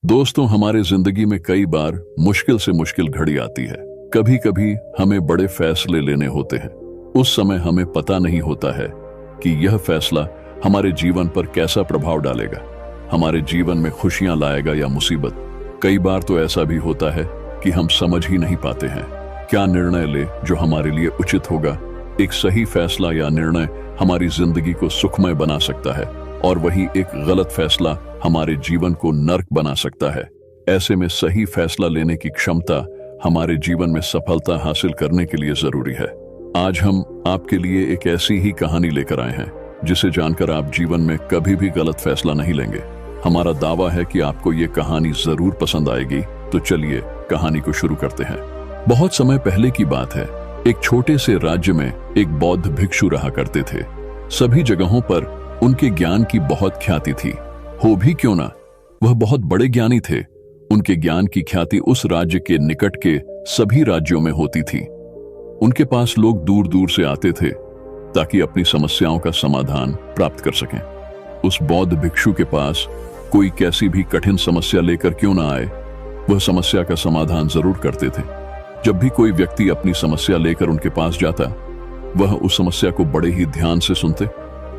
दोस्तों, हमारे जिंदगी में कई बार मुश्किल से मुश्किल घड़ी आती है। कभी कभी हमें बड़े फैसले लेने होते हैं। उस समय हमें पता नहीं होता है कि यह फैसला हमारे जीवन पर कैसा प्रभाव डालेगा, हमारे जीवन में खुशियां लाएगा या मुसीबत। कई बार तो ऐसा भी होता है कि हम समझ ही नहीं पाते हैं क्या निर्णय ले जो हमारे लिए उचित होगा। एक सही फैसला या निर्णय हमारी जिंदगी को सुखमय बना सकता है और वही एक गलत फैसला हमारे जीवन को नर्क बना सकता है। ऐसे में सही फैसला लेने की क्षमता हमारे जीवन में सफलता हासिल करने के लिए जरूरी है। आज हम आपके लिए एक ऐसी ही कहानी लेकर आए हैं जिसे जानकर आप जीवन में कभी भी गलत फैसला नहीं लेंगे। हमारा दावा है कि आपको ये कहानी जरूर पसंद आएगी। तो चलिए कहानी को शुरू करते हैं। बहुत समय पहले की बात है। एक छोटे से राज्य में एक बौद्ध भिक्षु रहा करते थे। सभी जगहों पर उनके ज्ञान की बहुत ख्याति थी। हो भी क्यों ना, वह बहुत बड़े ज्ञानी थे। उनके ज्ञान की ख्याति उस राज्य के निकट के सभी राज्यों में होती थी। उनके पास लोग दूर दूर से आते थे ताकि अपनी समस्याओं का समाधान प्राप्त कर सकें। उस बौद्ध भिक्षु के पास कोई कैसी भी कठिन समस्या लेकर क्यों ना आए, वह समस्या का समाधान जरूर करते थे। जब भी कोई व्यक्ति अपनी समस्या लेकर उनके पास जाता, वह उस समस्या को बड़े ही ध्यान से सुनते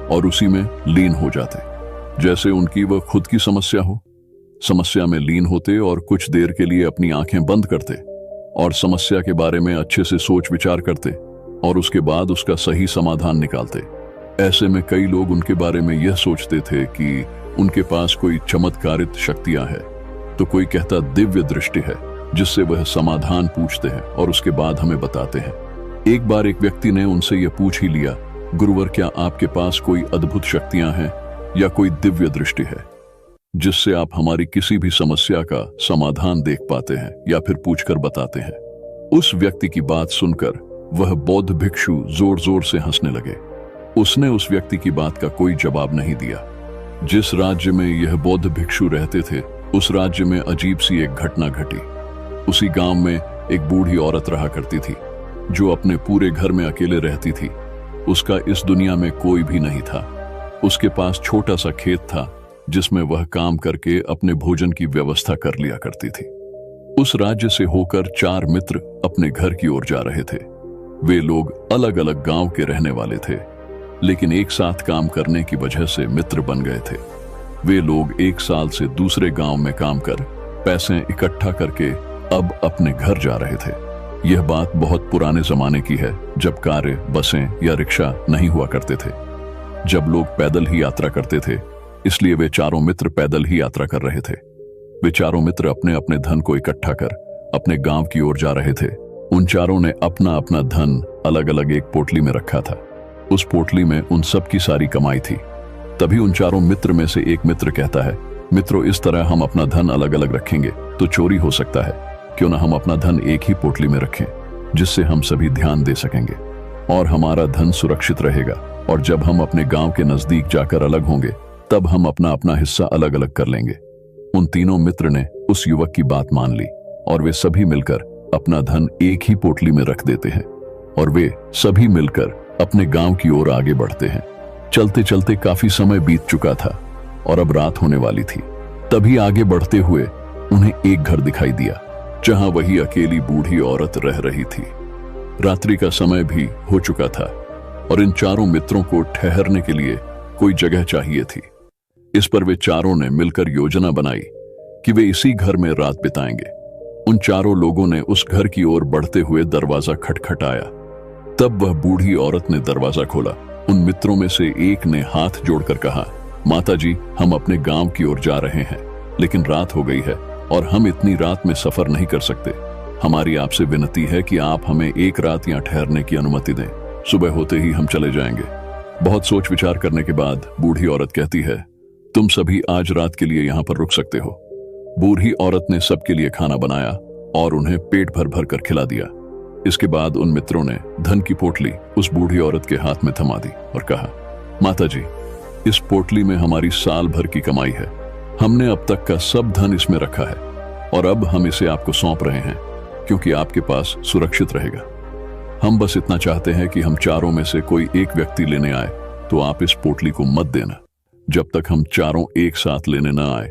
और उसी में लीन हो जाते, जैसे उनकी वह खुद की समस्या हो। समस्या में लीन होते और कुछ देर के लिए अपनी आंखें बंद करते और समस्या के बारे में अच्छे से सोच विचार करते और उसके बाद उसका सही समाधान निकालते। ऐसे में कई लोग उनके बारे में यह सोचते थे कि उनके पास कोई चमत्कारित शक्तियां हैं, तो कोई कहता दिव्य दृष्टि है जिससे वह समाधान पूछते हैं और उसके बाद हमें बताते हैं। एक बार एक व्यक्ति ने उनसे यह पूछ ही लिया, गुरुवर, क्या आपके पास कोई अद्भुत शक्तियां हैं या कोई दिव्य दृष्टि है जिससे आप हमारी किसी भी समस्या का समाधान देख पाते हैं या फिर पूछकर बताते हैं? उस व्यक्ति की बात सुनकर वह बौद्ध भिक्षु जोर जोर से हंसने लगे। उसने उस व्यक्ति की बात का कोई जवाब नहीं दिया। जिस राज्य में यह बौद्ध भिक्षु रहते थे, उस राज्य में अजीब सी एक घटना घटी। उसी गांव में एक बूढ़ी औरत रहा करती थी जो अपने पूरे घर में अकेले रहती थी। उसका इस दुनिया में कोई भी नहीं था। उसके पास छोटा सा खेत था जिसमें वह काम करके अपने भोजन की व्यवस्था कर लिया करती थी। उस राज्य से होकर 4 मित्र अपने घर की ओर जा रहे थे। वे लोग अलग अलग गांव के रहने वाले थे, लेकिन एक साथ काम करने की वजह से मित्र बन गए थे। वे लोग 1 साल से दूसरे गांव में काम कर पैसे इकट्ठा करके अब अपने घर जा रहे थे। यह बात बहुत पुराने जमाने की है, जब कारें, बसें या रिक्शा नहीं हुआ करते थे। जब लोग पैदल ही यात्रा करते थे, इसलिए वे चारों मित्र पैदल ही यात्रा कर रहे थे। वे चारों मित्र अपने अपने धन को इकट्ठा कर अपने गांव की ओर जा रहे थे। उन चारों ने अपना अपना धन अलग अलग एक पोटली में रखा था। उस पोटली में उन सब की सारी कमाई थी। तभी उन चारों मित्र में से एक मित्र कहता है, मित्रों, इस तरह हम अपना धन अलग अलग रखेंगे तो चोरी हो सकता है। क्यों ना हम अपना धन एक ही पोटली में रखें, जिससे हम सभी ध्यान दे सकेंगे और हमारा धन सुरक्षित रहेगा। और जब हम अपने गांव के नजदीक जाकर अलग होंगे, तब हम अपना अपना हिस्सा अलग अलग कर लेंगे। उन तीनों मित्र ने उस युवक की बात मान ली और वे सभी मिलकर अपना धन एक ही पोटली में रख देते हैं और वे सभी मिलकर अपने गांव की ओर आगे बढ़ते हैं। चलते चलते काफी समय बीत चुका था और अब रात होने वाली थी। तभी आगे बढ़ते हुए उन्हें एक घर दिखाई दिया जहां वही अकेली बूढ़ी औरत रह रही थी। रात्रि का समय भी हो चुका था और इन चारों मित्रों को ठहरने के लिए कोई जगह चाहिए थी। इस पर वे चारों ने मिलकर योजना बनाई कि वे इसी घर में रात बिताएंगे। उन चारों लोगों ने उस घर की ओर बढ़ते हुए दरवाजा खटखटाया। तब वह बूढ़ी औरत ने दरवाजा खोला। उन मित्रों में से एक ने हाथ जोड़कर कहा, माता जी, हम अपने गांव की ओर जा रहे हैं, लेकिन रात हो गई है और हम इतनी रात में सफर नहीं कर सकते। हमारी आपसे विनती है कि आप हमें एक रात यहाँ ठहरने की अनुमति दें। सुबह होते ही हम चले जाएंगे। बहुत सोच विचार करने के बाद बूढ़ी औरत कहती है, तुम सभी आज रात के लिए यहाँ पर रुक सकते हो। बूढ़ी औरत ने सबके लिए खाना बनाया और उन्हें पेट भर भर कर खिला दिया। इसके बाद उन मित्रों ने धन की पोटली उस बूढ़ी औरत के हाथ में थमा दी और कहा, माता जी, इस पोटली में हमारी साल भर की कमाई है। हमने अब तक का सब धन इसमें रखा है और अब हम इसे आपको सौंप रहे हैं क्योंकि आपके पास सुरक्षित रहेगा। हम बस इतना चाहते हैं कि हम चारों में से कोई एक व्यक्ति लेने आए तो आप इस पोटली को मत देना। जब तक हम चारों एक साथ लेने न आए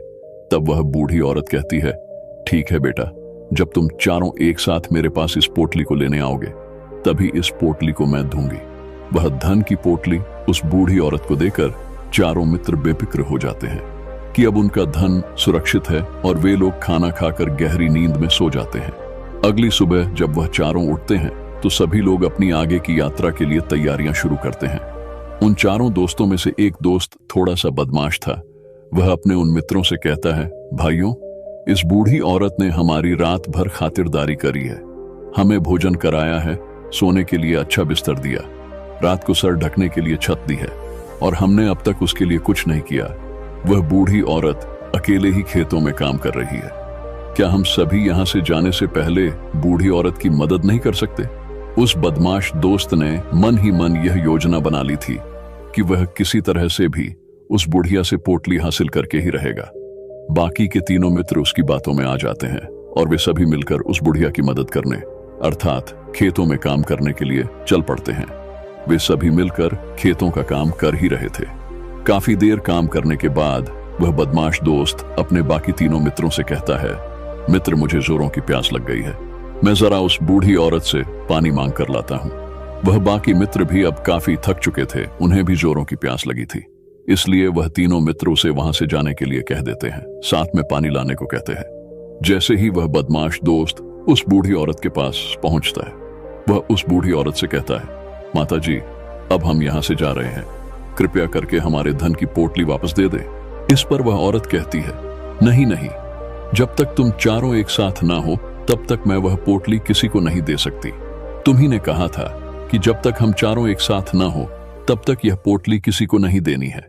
तब वह बूढ़ी औरत कहती है, ठीक है बेटा, जब तुम चारों एक साथ मेरे पास इस पोटली को लेने आओगे तभी इस पोटली को मैं दूंगी। वह धन की पोटली उस बूढ़ी औरत को देकर चारों मित्र बेफिक्र हो जाते हैं कि अब उनका धन सुरक्षित है और वे लोग खाना खाकर गहरी नींद में सो जाते हैं। अगली सुबह जब वह चारों उठते हैं तो सभी लोग अपनी आगे की यात्रा के लिए तैयारियां शुरू करते हैं। उन चारों दोस्तों में से एक दोस्त थोड़ा सा बदमाश था। वह अपने उन मित्रों से कहता है, भाइयों, इस बूढ़ी औरत ने हमारी रात भर खातिरदारी करी है, हमें भोजन कराया है, सोने के लिए अच्छा बिस्तर दिया, रात को सर ढकने के लिए छत दी है और हमने अब तक उसके लिए कुछ नहीं किया। वह बूढ़ी औरत अकेले ही खेतों में काम कर रही है। क्या हम सभी यहां से जाने से पहले बूढ़ी औरत की मदद नहीं कर सकते? उस बदमाश दोस्त ने मन ही मन यह योजना बना ली थी कि वह किसी तरह से भी उस बुढ़िया से पोटली हासिल करके ही रहेगा। बाकी के तीनों मित्र उसकी बातों में आ जाते हैं और वे सभी मिलकर उस बुढ़िया की मदद करने अर्थात खेतों में काम करने के लिए चल पड़ते हैं। वे सभी मिलकर खेतों का काम कर ही रहे थे। काफी देर काम करने के बाद वह बदमाश दोस्त अपने बाकी तीनों मित्रों से कहता है, मित्र, मुझे जोरों की प्यास लग गई है, मैं जरा उस बूढ़ी औरत से पानी मांग कर लाता हूं। वह बाकी मित्र भी अब काफी थक चुके थे, उन्हें भी जोरों की प्यास लगी थी, इसलिए वह तीनों मित्र उसे वहां से जाने के लिए कह देते हैं, साथ में पानी लाने को कहते हैं। जैसे ही वह बदमाश दोस्त उस बूढ़ी औरत के पास पहुंचता है, वह उस बूढ़ी औरत से कहता है, माता जी, अब हम यहां से जा रहे हैं, कृपया करके हमारे धन की पोटली वापस दे दे। इस पर वह औरत कहती है, नहीं नहीं, जब तक तुम चारों एक साथ ना हो तब तक मैं वह पोटली किसी को नहीं दे सकती। तुम्ही ने कहा था कि जब तक हम चारों एक साथ ना हो तब तक यह पोटली किसी को नहीं देनी है।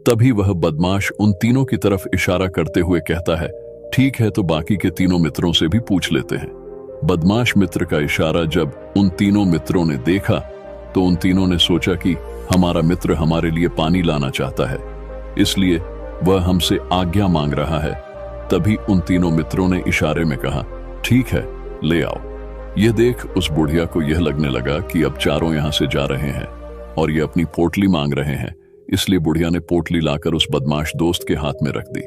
तभी वह बदमाश उन तीनों की तरफ इशारा करते हुए कहता है, ठीक है, तो बाकी के तीनों मित्रों से भी पूछ लेते हैं। बदमाश मित्र का इशारा जब उन तीनों मित्रों ने देखा तो उन तीनों ने सोचा कि हमारा मित्र हमारे लिए पानी लाना चाहता है, इसलिए वह हमसे आज्ञा मांग रहा है। तभी उन तीनों मित्रों ने इशारे में कहा, ठीक है, ले आओ। यह देख उस बुढ़िया को यह लगने लगा कि अब चारों यहां से जा रहे हैं और ये अपनी पोटली मांग रहे हैं, इसलिए बुढ़िया ने पोटली लाकर उस बदमाश दोस्त के हाथ में रख दी।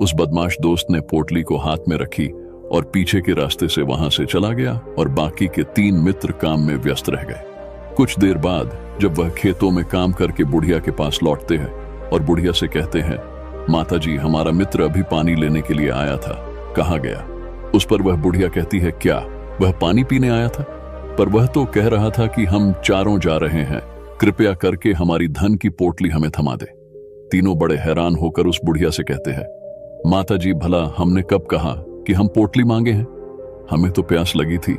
उस बदमाश दोस्त ने पोटली को हाथ में रखी और पीछे के रास्ते से वहां से चला गया और बाकी के तीन मित्र काम में व्यस्त रह गए। कुछ देर बाद जब वह खेतों में काम करके बुढ़िया के पास लौटते हैं और बुढ़िया से कहते हैं, माता जी, हमारा मित्र अभी पानी लेने के लिए आया था, कहाँ गया? उस पर वह बुढ़िया कहती है, क्या वह पानी पीने आया था? पर वह तो कह रहा था कि हम चारों जा रहे हैं, कृपया करके हमारी धन की पोटली हमें थमा दे। तीनों बड़े हैरान होकर उस बुढ़िया से कहते हैं, माता जी, भला हमने कब कहा कि हम पोटली मांगे हैं? हमें तो प्यास लगी थी,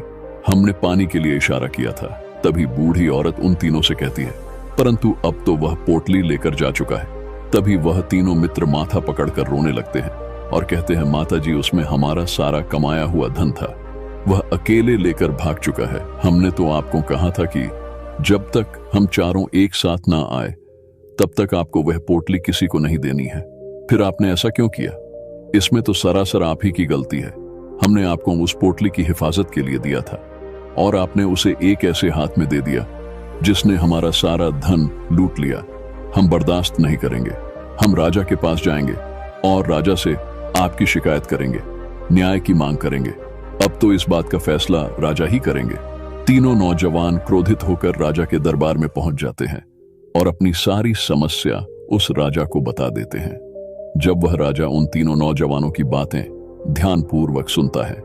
हमने पानी के लिए इशारा किया था। तभी बूढ़ी औरत उन तीनों से कहती है, परंतु अब तो वह पोटली लेकर जा चुका है। तभी वह तीनों मित्र माथा पकड़कर रोने लगते हैं और कहते हैं, माता जी, उसमें हमारा सारा कमाया हुआ धन था, वह अकेले लेकर भाग चुका है। हमने तो आपको कहा था कि जब तक हम चारों एक साथ ना आए तब तक आपको वह पोटली किसी को नहीं देनी है। फिर आपने ऐसा क्यों किया? इसमें तो सरासर आप ही की गलती है। हमने आपको उस पोटली की हिफाजत के लिए दिया था और आपने उसे एक ऐसे हाथ में दे दिया जिसने हमारा सारा धन लूट लिया। हम बर्दाश्त नहीं करेंगे, हम राजा के पास जाएंगे और राजा से आपकी शिकायत करेंगे, न्याय की मांग करेंगे। अब तो इस बात का फैसला राजा ही करेंगे। तीनों नौजवान क्रोधित होकर राजा के दरबार में पहुंच जाते हैं और अपनी सारी समस्या उस राजा को बता देते हैं। जब वह राजा उन तीनों नौजवानों की बातें ध्यानपूर्वक सुनता है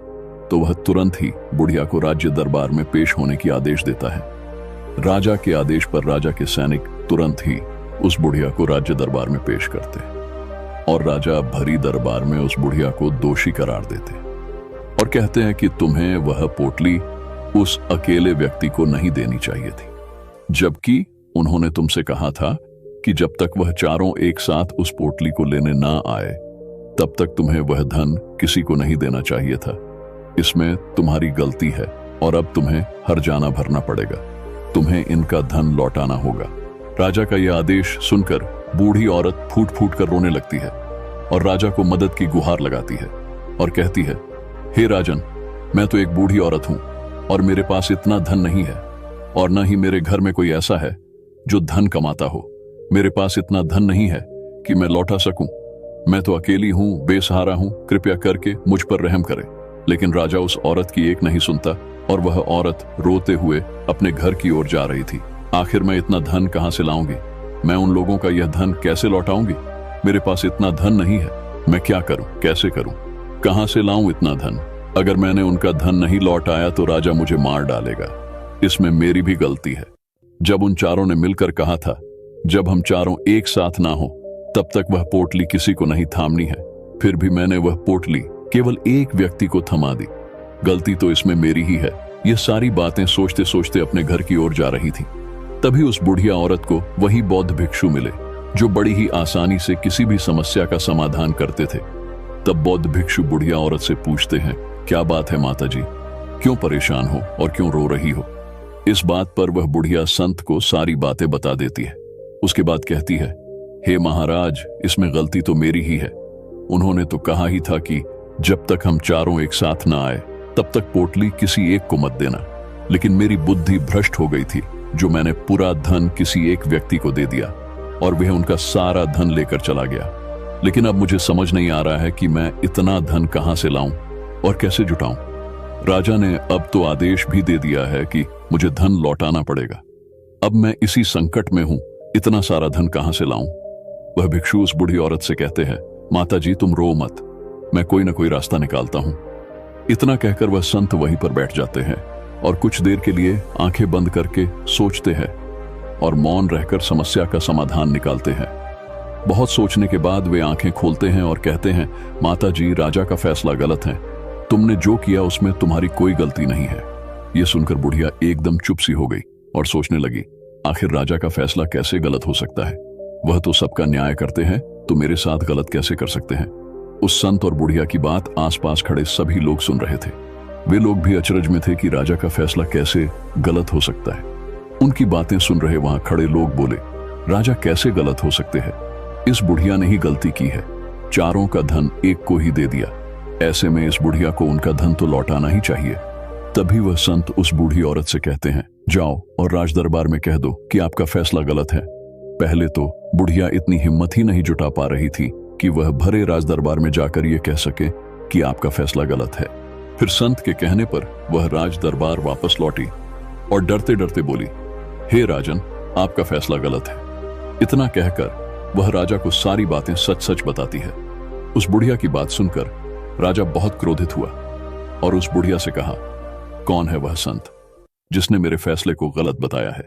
तो वह तुरंत ही बुढ़िया को राज्य दरबार में पेश होने की आदेश देता है। राजा के आदेश पर राजा के सैनिक तुरंत ही उस बुढ़िया को राज्य दरबार में पेश करते हैं और राजा भरी दरबार में उस बुढ़िया को दोषी करार देते हैं और कहते हैं कि तुम्हें वह पोटली उस अकेले व्यक्ति को नहीं देनी चाहिए थी, जबकि उन्होंने तुमसे कहा था कि जब तक वह चारों एक साथ उस पोटली को लेने ना आए तब तक तुम्हें वह धन किसी को नहीं देना चाहिए था। इसमें तुम्हारी गलती है और अब तुम्हें हर्जाना भरना पड़ेगा, तुम्हें इनका धन लौटाना होगा। राजा का यह आदेश सुनकर बूढ़ी औरत फूट फूट कर रोने लगती है और राजा को मदद की गुहार लगाती है और कहती है, हे राजन, मैं तो एक बूढ़ी औरत हूं और मेरे पास इतना धन नहीं है और न ही मेरे घर में कोई ऐसा है जो धन कमाता हो। मेरे पास इतना धन नहीं है कि मैं लौटा सकूं। मैं तो अकेली हूँ, बेसहारा हूँ, कृपया करके मुझ पर रहम करें। लेकिन राजा उस औरत की एक नहीं सुनता और वह औरत रोते हुए अपने घर की ओर जा रही थी। आखिर मैं इतना धन कहाँ से लाऊंगी? मैं उन लोगों का यह धन कैसे लौटाऊंगी? मेरे पास इतना धन नहीं है। मैं क्या करूं, कैसे करूं, कहां से लाऊं इतना धन? अगर मैंने उनका धन नहीं लौटाया तो राजा मुझे मार डालेगा। इसमें मेरी भी गलती है। जब उन चारों ने मिलकर कहा था, जब हम चारों एक साथ ना हो तब तक वह पोटली किसी को नहीं थामनी है, फिर भी मैंने वह पोटली केवल एक व्यक्ति को थमा दी। गलती तो इसमें मेरी ही है। यह सारी बातें सोचते सोचते अपने घर की ओर जा रही थी। तभी उस बुढ़िया औरत को वही बौद्ध भिक्षु मिले जो बड़ी ही आसानी से किसी भी समस्या का समाधान करते थे। तब बौद्ध भिक्षु बुढ़िया औरत से पूछते हैं, क्या बात है माता जी, क्यों परेशान हो और क्यों रो रही हो? इस बात पर वह बुढ़िया संत को सारी बातें बता देती है। उसके बाद कहती है, हे महाराज, इसमें गलती तो मेरी ही है। उन्होंने तो कहा ही था कि जब तक हम चारों एक साथ ना आए तब तक पोटली किसी एक को मत देना। लेकिन मेरी बुद्धि भ्रष्ट हो गई थी जो मैंने पूरा धन किसी एक व्यक्ति को दे दिया और वह उनका सारा धन लेकर चला गया। लेकिन अब मुझे समझ नहीं आ रहा है कि मैं इतना धन कहां से लाऊं और कैसे जुटाऊं। राजा ने अब तो आदेश भी दे दिया है कि मुझे धन लौटाना पड़ेगा। अब मैं इसी संकट में हूं, इतना सारा धन कहां से लाऊं? वह भिक्षु उस बूढ़ी औरत से कहते हैं, माता जी तुम रो मत, मैं कोई ना कोई रास्ता निकालता हूं। इतना कहकर वह संत वहीं पर बैठ जाते हैं और कुछ देर के लिए आंखें बंद करके सोचते हैं और मौन रहकर समस्या का समाधान निकालते हैं। बहुत सोचने के बाद वे आंखें खोलते हैं और कहते हैं, माता जी राजा का फैसला गलत है। तुमने जो किया उसमें तुम्हारी कोई गलती नहीं है। यह सुनकर बुढ़िया एकदम चुप सी हो गई और सोचने लगी, आखिर राजा का फैसला कैसे गलत हो सकता है? वह तो सबका न्याय करते हैं, तो मेरे साथ गलत कैसे कर सकते हैं? उस संत और बुढ़िया की बात आसपास खड़े सभी लोग सुन रहे थे। वे लोग भी अचरज में थे कि राजा का फैसला कैसे गलत हो सकता है। उनकी बातें सुन रहे वहां खड़े लोग बोले, राजा कैसे गलत हो सकते हैं? इस बुढ़िया ने ही गलती की है, चारों का धन एक को ही दे दिया। ऐसे में इस बुढ़िया को उनका धन तो लौटाना ही चाहिए। तभी वह संत उस बूढ़ी औरत से कहते हैं, जाओ और राज दरबार में कह दो कि आपका फैसला गलत है। पहले तो बुढ़िया इतनी हिम्मत ही नहीं जुटा पा रही थी कि वह भरे राज दरबार में जाकर यह कह सके कि आपका फैसला गलत है। फिर संत के कहने पर वह राज दरबार वापस लौटी और डरते डरते बोली, हे राजन, आपका फैसला गलत है। इतना कहकर वह राजा को सारी बातें सच सच बताती है। उस बुढ़िया की बात सुनकर राजा बहुत क्रोधित हुआ और उस बुढ़िया से कहा, कौन है वह संत जिसने मेरे फैसले को गलत बताया है?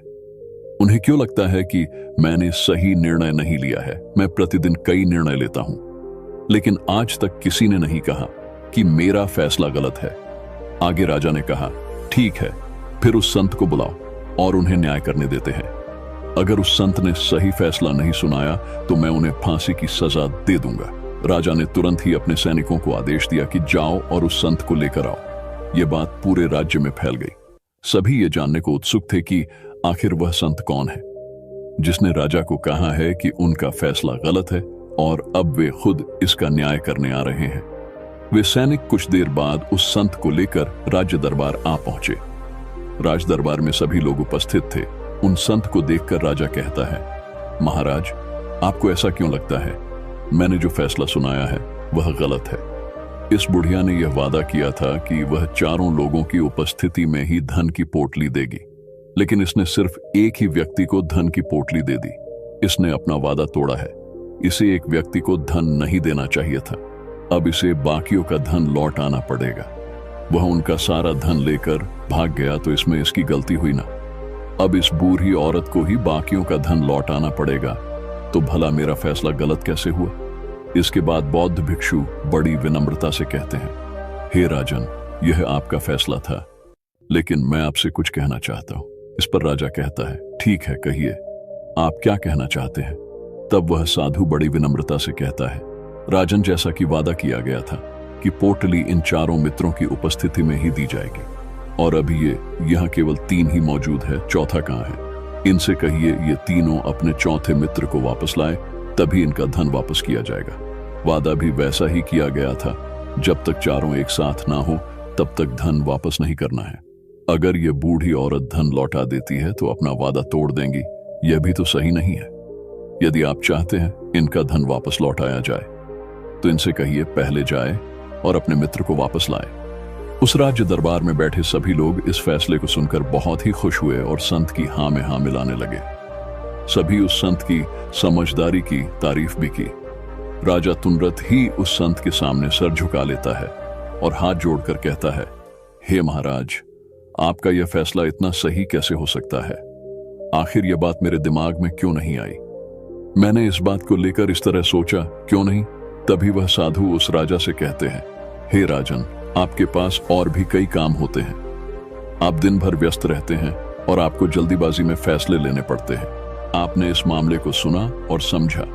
उन्हें क्यों लगता है कि मैंने सही निर्णय नहीं लिया है? मैं प्रतिदिन कई निर्णय लेता हूं, लेकिन आज तक किसी ने नहीं कहा कि मेरा फैसला गलत है। आगे राजा ने कहा, ठीक है, फिर उस संत को बुलाओ और उन्हें न्याय करने देते हैं। अगर उस संत ने सही फैसला नहीं सुनाया तो मैं उन्हें फांसी की सजा दे दूंगा। राजा ने तुरंत ही अपने सैनिकों को आदेश दिया कि जाओ और उस संत को लेकर आओ। यह बात पूरे राज्य में फैल गई। सभी ये जानने को उत्सुक थे कि आखिर वह संत कौन है जिसने राजा को कहा है कि उनका फैसला गलत है और अब वे खुद इसका न्याय करने आ रहे हैं। वे सैनिक कुछ देर बाद उस संत को लेकर राज्य दरबार आ पहुंचे। राज दरबार में सभी लोग उपस्थित थे। उन संत को देखकर राजा कहता है, महाराज, आपको ऐसा क्यों लगता है? मैंने जो फैसला सुनाया है वह गलत है। इस बुढ़िया ने यह वादा किया था कि वह चारों लोगों की उपस्थिति में ही धन की पोटली देगी, लेकिन इसने सिर्फ एक ही व्यक्ति को धन की पोटली दे दी। इसने अपना वादा तोड़ा है। इसे एक व्यक्ति को धन नहीं देना चाहिए था। अब इसे बाकियों का धन लौट आना पड़ेगा। वह उनका सारा धन लेकर भाग गया तो इसमें इसकी गलती हुई ना। अब इस बूढ़ी औरत को ही बाकियों का धन लौट आना पड़ेगा, तो भला मेरा फैसला गलत कैसे हुआ? इसके बाद बौद्ध भिक्षु बड़ी विनम्रता से कहते हैं, हे राजन, यह आपका फैसला था, लेकिन मैं आपसे कुछ कहना चाहता हूं। इस पर राजा कहता है, ठीक है, कहिए, आप क्या कहना चाहते हैं? तब वह साधु बड़ी विनम्रता से कहता है, राजन, जैसा कि वादा किया गया था कि पोटली इन चारों मित्रों की उपस्थिति में ही दी जाएगी, और अभी ये यहाँ केवल 3 ही मौजूद है, चौथा कहाँ है? इनसे कहिए ये तीनों अपने चौथे मित्र को वापस लाए, तभी इनका धन वापस किया जाएगा। वादा भी वैसा ही किया गया था, जब तक चारों एक साथ ना हो तब तक धन वापस नहीं करना है। अगर ये बूढ़ी औरत धन लौटा देती है तो अपना वादा तोड़ देंगी, यह भी तो सही नहीं है। यदि आप चाहते हैं इनका धन वापस लौटाया जाए तो इनसे कहिए पहले जाए और अपने मित्र को वापस लाए। उस राज्य दरबार में बैठे सभी लोग इस फैसले को सुनकर बहुत ही खुश हुए और संत की हाँ में हाँ मिलाने लगे। सभी उस संत की समझदारी की तारीफ भी की। राजा तुनरत ही उस संत के सामने सर झुका लेता है और हाथ जोड़कर कहता है, हे महाराज, आपका यह फैसला इतना सही कैसे हो सकता है? आखिर यह बात मेरे दिमाग में क्यों नहीं आई? मैंने इस बात को लेकर इस तरह सोचा क्यों नहीं? तभी वह साधु उस राजा से कहते हैं, हे राजन, आपके पास और भी कई काम होते हैं। आप दिन भर व्यस्त रहते हैं और आपको जल्दीबाजी में फैसले लेने पड़ते हैं। आपने इस मामले को सुना और समझा,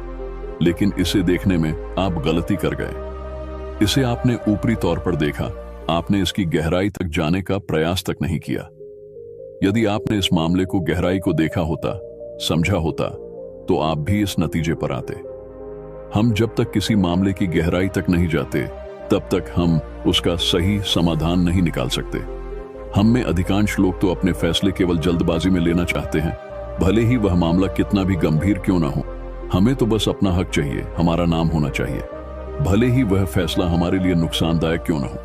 लेकिन इसे देखने में आप गलती कर गए। इसे आपने ऊपरी तौर पर देखा, आपने इसकी गहराई तक जाने का प्रयास तक नहीं किया। यदि आपने इस मामले को गहराई को देखा होता, समझा होता, तो आप भी इस नतीजे पर आते। हम जब तक किसी मामले की गहराई तक नहीं जाते, तब तक हम उसका सही समाधान नहीं निकाल सकते। हम में अधिकांश लोग तो अपने फैसले केवल जल्दबाजी में लेना चाहते हैं, भले ही वह मामला कितना भी गंभीर क्यों ना हो। हमें तो बस अपना हक चाहिए, हमारा नाम होना चाहिए, भले ही वह फैसला हमारे लिए नुकसानदायक क्यों ना हो।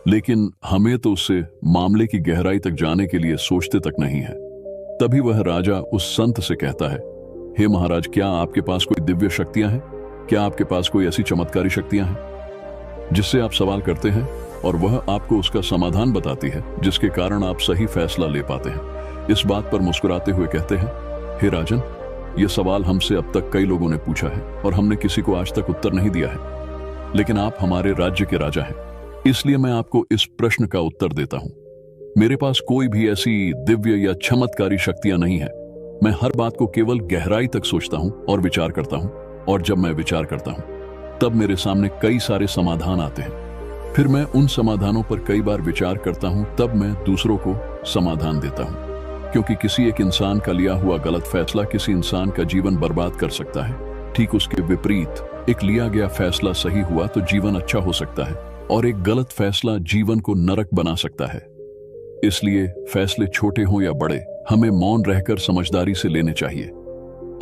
लेकिन हमें तो उससे मामले की गहराई तक जाने के लिए सोचते तक नहीं है। तभी वह राजा उस संत से कहता है, हे महाराज, क्या आपके पास कोई दिव्य शक्तियां हैं? क्या आपके पास कोई ऐसी चमत्कारी शक्तियां हैं जिससे आप सवाल करते हैं और वह आपको उसका समाधान बताती है, जिसके कारण आप सही फैसला ले पाते हैं? इस बात पर मुस्कुराते हुए कहते हैं, हे राजन, यह सवाल हमसे अब तक कई लोगों ने पूछा है और हमने किसी को आज तक उत्तर नहीं दिया है, लेकिन आप हमारे राज्य के राजा हैं, इसलिए मैं आपको इस प्रश्न का उत्तर देता हूं। मेरे पास कोई भी ऐसी दिव्य या चमत्कारी शक्तियां नहीं है। मैं हर बात को केवल गहराई तक सोचता हूं और विचार करता हूं, और जब मैं विचार करता हूं, तब मेरे सामने कई सारे समाधान आते हैं। फिर मैं उन समाधानों पर कई बार विचार करता हूं, तब मैं दूसरों को समाधान देता हूं, क्योंकि किसी एक इंसान का लिया हुआ गलत फैसला किसी इंसान का जीवन बर्बाद कर सकता है। ठीक उसके विपरीत, एक लिया गया फैसला सही हुआ तो जीवन अच्छा हो सकता है, और एक गलत फैसला जीवन को नरक बना सकता है। इसलिए फैसले छोटे हों या बड़े, हमें मौन रहकर समझदारी से लेने चाहिए।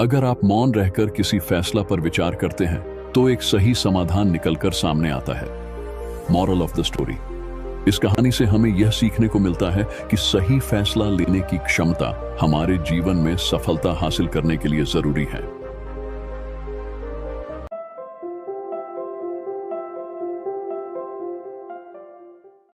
अगर आप मौन रहकर किसी फैसला पर विचार करते हैं, तो एक सही समाधान निकलकर सामने आता है। मॉरल ऑफ द स्टोरी, इस कहानी से हमें यह सीखने को मिलता है कि सही फैसला लेने की क्षमता हमारे जीवन में सफलता हासिल करने के लिए जरूरी है।